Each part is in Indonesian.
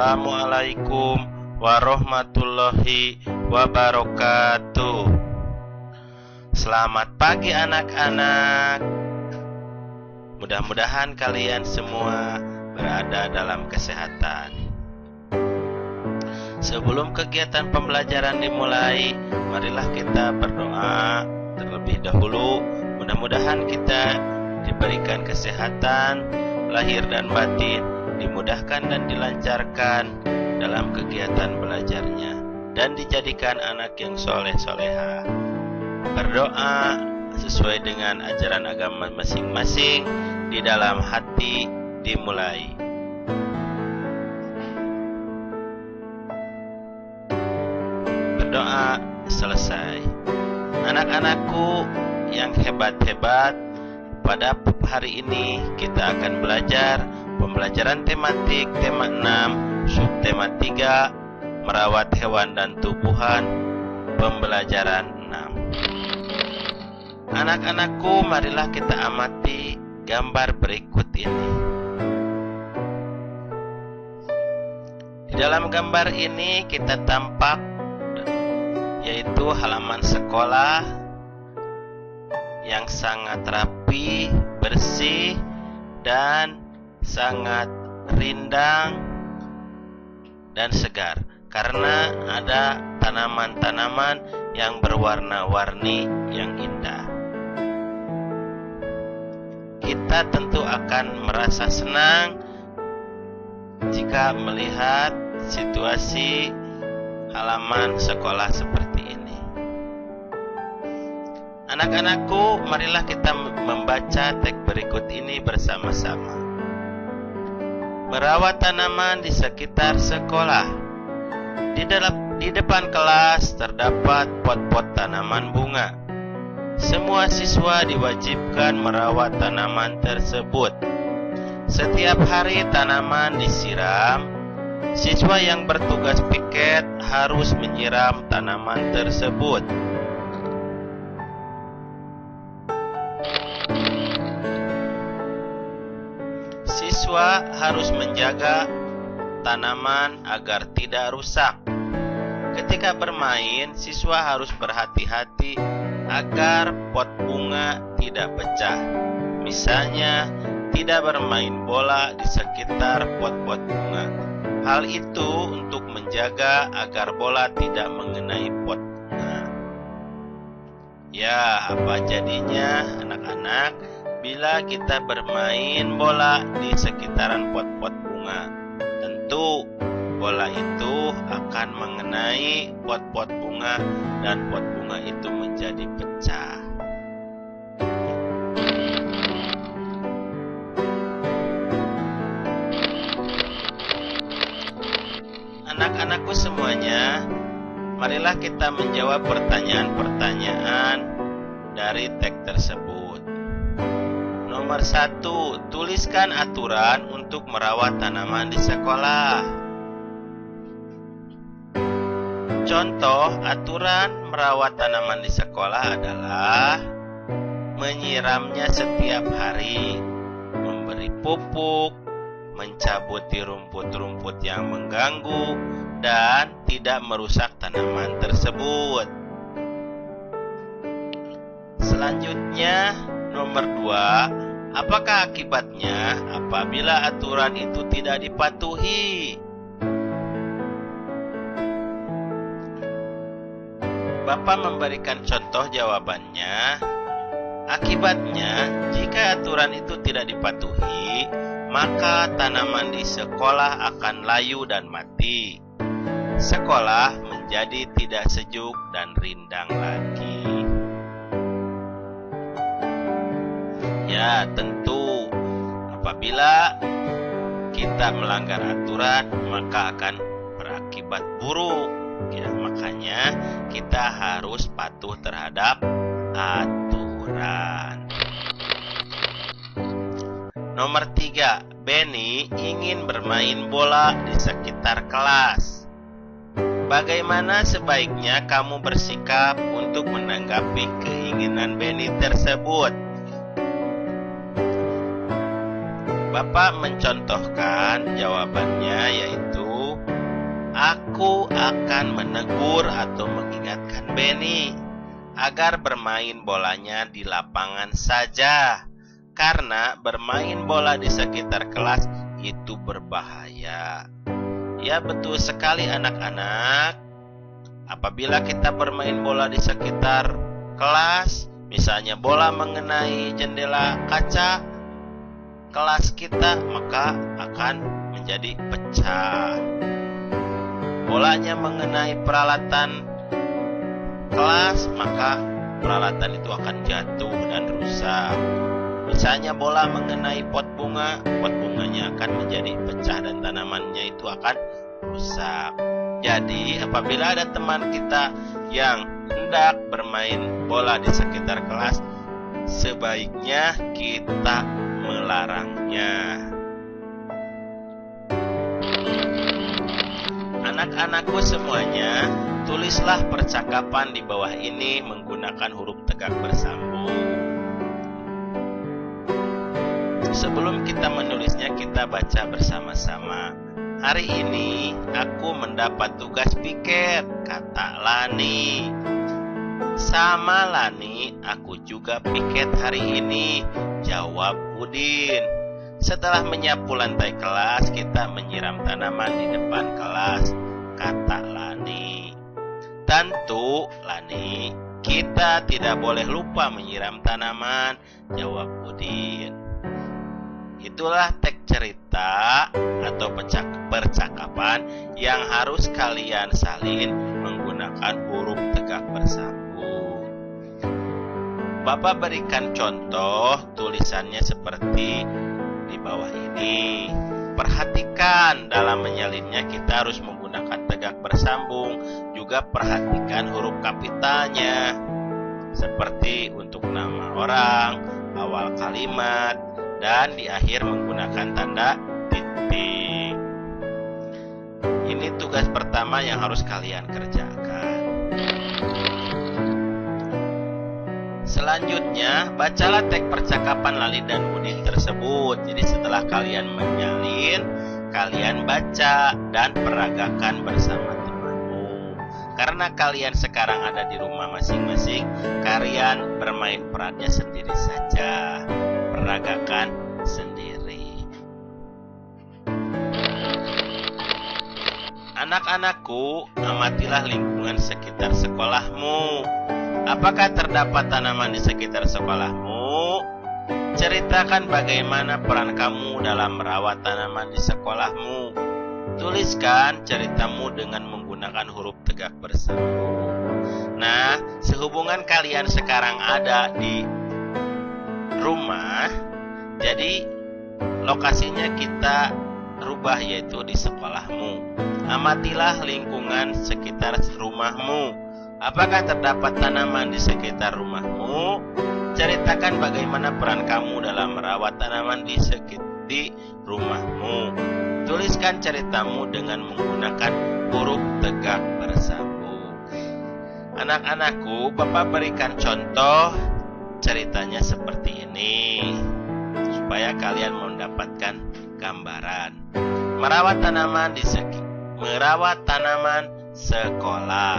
Assalamualaikum warahmatullahi wabarakatuh. Selamat pagi anak-anak. Mudah-mudahan kalian semua berada dalam kesehatan. Sebelum kegiatan pembelajaran dimulai, marilah kita berdoa terlebih dahulu. Mudah-mudahan kita diberikan kesehatan lahir dan batin, dimudahkan dan dilancarkan dalam kegiatan belajarnya, dan dijadikan anak yang soleh-soleha. Berdoa sesuai dengan ajaran agama masing-masing di dalam hati dimulai. Berdoa selesai. Anak-anakku yang hebat-hebat, pada hari ini kita akan belajar pembelajaran tematik tema 6, subtema 3, merawat hewan dan tumbuhan, pembelajaran 6. Anak-anakku, marilah kita amati gambar berikut ini. Di dalam gambar ini kita tampak yaitu halaman sekolah yang sangat rapi, bersih, dan sangat rindang dan segar karena ada tanaman-tanaman yang berwarna-warni yang indah. Kita tentu akan merasa senang jika melihat situasi halaman sekolah seperti ini. Anak-anakku, marilah kita membaca teks berikut ini bersama-sama. Merawat tanaman di sekitar sekolah. Di depan kelas terdapat pot-pot tanaman bunga. Semua siswa diwajibkan merawat tanaman tersebut. Setiap hari tanaman disiram. Siswa yang bertugas piket harus menyiram tanaman tersebut. Siswa harus menjaga tanaman agar tidak rusak. Ketika bermain, siswa harus berhati-hati agar pot bunga tidak pecah. Misalnya, tidak bermain bola di sekitar pot-pot bunga. Hal itu untuk menjaga agar bola tidak mengenai pot bunga. Ya, apa jadinya anak-anak bila kita bermain bola di sekitaran pot-pot bunga? Tentu bola itu akan mengenai pot-pot bunga dan pot bunga itu menjadi pecah. Anak-anakku semuanya, marilah kita menjawab pertanyaan-pertanyaan dari teks tersebut. Nomor 1, tuliskan aturan untuk merawat tanaman di sekolah. Contoh aturan merawat tanaman di sekolah adalah menyiramnya setiap hari, memberi pupuk, mencabuti rumput-rumput yang mengganggu, dan tidak merusak tanaman tersebut. Selanjutnya, nomor 2, apakah akibatnya apabila aturan itu tidak dipatuhi? Bapak memberikan contoh jawabannya. Akibatnya, jika aturan itu tidak dipatuhi, maka tanaman di sekolah akan layu dan mati. Sekolah menjadi tidak sejuk dan rindang lagi. Ya, tentu apabila kita melanggar aturan, maka akan berakibat buruk. Ya, makanya kita harus patuh terhadap aturan. Nomor 3, Benny ingin bermain bola di sekitar kelas. Bagaimana sebaiknya kamu bersikap untuk menanggapi keinginan Benny tersebut? Bapak mencontohkan jawabannya, yaitu aku akan menegur atau mengingatkan Benny agar bermain bolanya di lapangan saja, karena bermain bola di sekitar kelas itu berbahaya. Ya, betul sekali anak-anak. Apabila kita bermain bola di sekitar kelas, misalnya bola mengenai jendela kaca kelas kita, maka akan menjadi pecah. Bolanya mengenai peralatan kelas, maka peralatan itu akan jatuh dan rusak. Misalnya bola mengenai pot bunga, pot bunganya akan menjadi pecah dan tanamannya itu akan rusak. Jadi apabila ada teman kita yang hendak bermain bola di sekitar kelas, sebaiknya kita melarangnya. Anak-anakku semuanya, tulislah percakapan di bawah ini menggunakan huruf tegak bersambung. Sebelum kita menulisnya, kita baca bersama-sama. Hari ini aku mendapat tugas piket, kata Lani. Sama Lani, aku juga piket hari ini, jawab Udin. Setelah menyapu lantai kelas, kita menyiram tanaman di depan kelas, kata Lani. Tentu, Lani, kita tidak boleh lupa menyiram tanaman, jawab Udin. Itulah teks cerita atau percakapan yang harus kalian salin menggunakan huruf tegak bersambung. Bapak berikan contoh tulisannya seperti di bawah ini. Perhatikan dalam menyalinnya kita harus menggunakan tegak bersambung. Juga perhatikan huruf kapitalnya, seperti untuk nama orang, awal kalimat, dan di akhir menggunakan tanda titik. Ini tugas pertama yang harus kalian kerjakan. Selanjutnya, bacalah teks percakapan Lali dan Udin tersebut. Jadi setelah kalian menyalin, kalian baca dan peragakan bersama temanmu. Karena kalian sekarang ada di rumah masing-masing, kalian bermain perannya sendiri saja. Peragakan sendiri. Anak-anakku, amatilah lingkungan sekitar sekolahmu. Apakah terdapat tanaman di sekitar sekolahmu? Ceritakan bagaimana peran kamu dalam merawat tanaman di sekolahmu. Tuliskan ceritamu dengan menggunakan huruf tegak bersambung. Nah, sehubungan kalian sekarang ada di rumah, jadi lokasinya kita rubah yaitu di sekolahmu. Amatilah lingkungan sekitar rumahmu. Apakah terdapat tanaman di sekitar rumahmu? Ceritakan bagaimana peran kamu dalam merawat tanaman di rumahmu. Tuliskan ceritamu dengan menggunakan huruf tegak bersambung. Anak-anakku, Bapak berikan contoh ceritanya seperti ini supaya kalian mendapatkan gambaran. Merawat tanaman sekolah.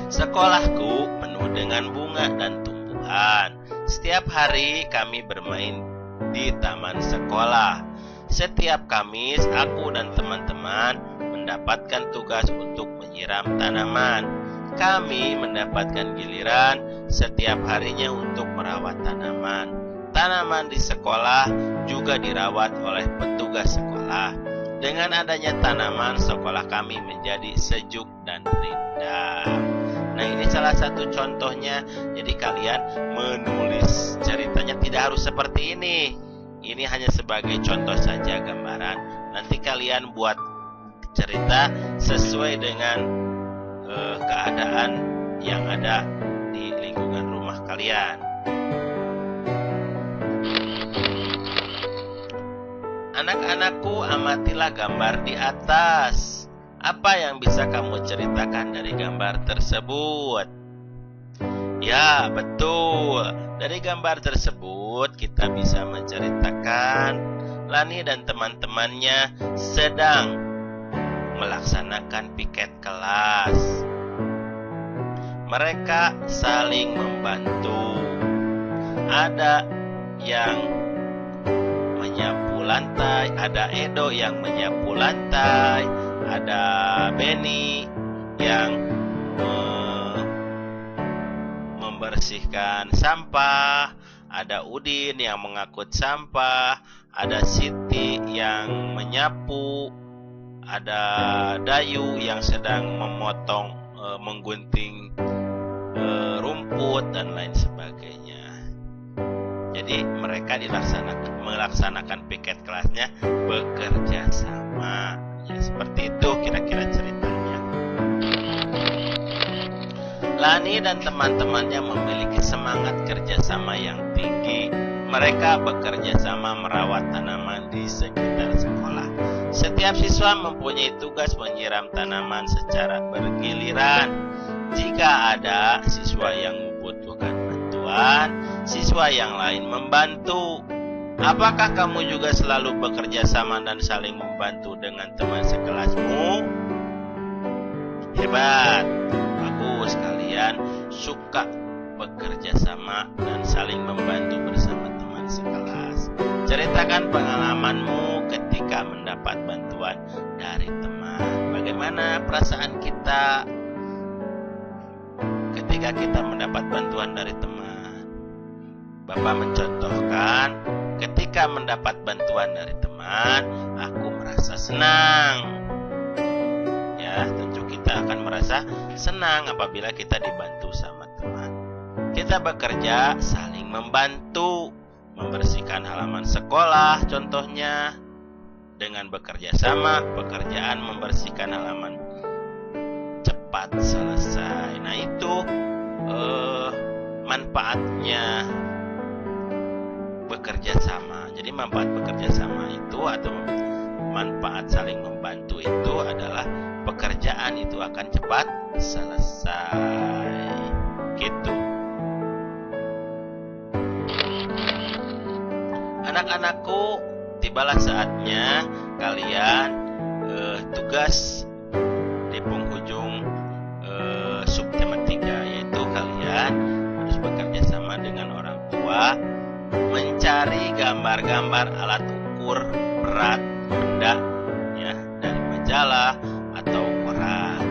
Sekolahku penuh dengan bunga dan tumbuhan. Setiap hari kami bermain di taman sekolah. Setiap Kamis aku dan teman-teman mendapatkan tugas untuk menyiram tanaman. Kami mendapatkan giliran setiap harinya untuk merawat tanaman. Tanaman di sekolah juga dirawat oleh petugas sekolah. Dengan adanya tanaman, sekolah kami menjadi sejuk dan rindang. Nah, ini salah satu contohnya. Jadi kalian menulis ceritanya tidak harus seperti ini. Ini hanya sebagai contoh saja gambaran. Nanti kalian buat cerita sesuai dengan keadaan yang ada di lingkungan rumah kalian. Anak-anakku, amatilah gambar di atas. Apa yang bisa kamu ceritakan dari gambar tersebut? Ya, betul. Dari gambar tersebut kita bisa menceritakan Lani dan teman-temannya sedang melaksanakan piket kelas. Mereka saling membantu. Ada yang menyapu lantai, ada Edo yang menyapu lantai, ada Benny yang membersihkan sampah, ada Udin yang mengangkut sampah, ada Siti yang menyapu, ada Dayu yang sedang memotong, menggunting rumput dan lain sebagainya. Jadi mereka melaksanakan piket kelasnya bekerja sama. Ya, seperti itu kira-kira ceritanya. Lani dan teman-temannya memiliki semangat kerjasama yang tinggi. Mereka bekerja sama merawat tanaman di sekitar sekolah. Setiap siswa mempunyai tugas menyiram tanaman secara bergiliran. Jika ada siswa yang membutuhkan bantuan, siswa yang lain membantu. Apakah kamu juga selalu bekerja sama dan saling membantu dengan teman sekelasmu? Hebat, bagus, kalian suka bekerja sama dan saling membantu bersama teman sekelas. Ceritakan pengalamanmu ketika mendapat bantuan dari teman. Bagaimana perasaan kita ketika kita mendapat bantuan dari teman? Bapak mencontohkan, ketika mendapat bantuan dari teman, aku merasa senang. Ya, tentu kita akan merasa senang apabila kita dibantu sama teman. Kita bekerja saling membantu, membersihkan halaman sekolah contohnya. Dengan bekerja sama, pekerjaan membersihkan halaman cepat selesai. Nah, itu manfaatnya bekerja sama. Jadi manfaat bekerja sama itu atau manfaat saling membantu itu adalah pekerjaan itu akan cepat selesai. Gitu. Anak-anakku, tibalah saatnya kalian tugas di penghujung subtema 3, yaitu kalian harus bekerja sama dengan orang tua mencari gambar-gambar alat ukur berat benda ya dari majalah atau koran.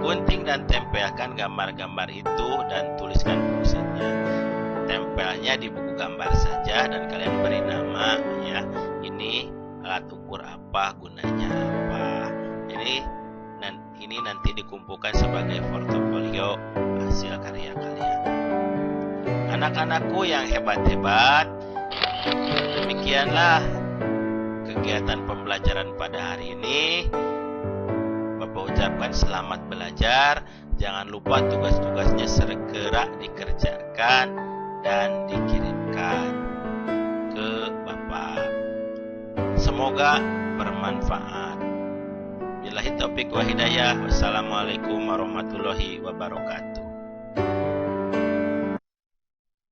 Gunting dan tempelkan gambar-gambar itu dan tuliskan fungsinya. Tempelnya di buku gambar saja dan kalian beri nama ya. Ini alat ukur apa, gunanya apa. Ini nanti dikumpulkan sebagai portofolio hasil karya kalian. Anak-anakku yang hebat-hebat, demikianlah kegiatan pembelajaran pada hari ini. Bapak ucapkan selamat belajar. Jangan lupa tugas-tugasnya segera dikerjakan dan dikirimkan ke Bapak. Semoga bermanfaat. Billahi taufiq wa hidayah. Wassalamualaikum warahmatullahi wabarakatuh.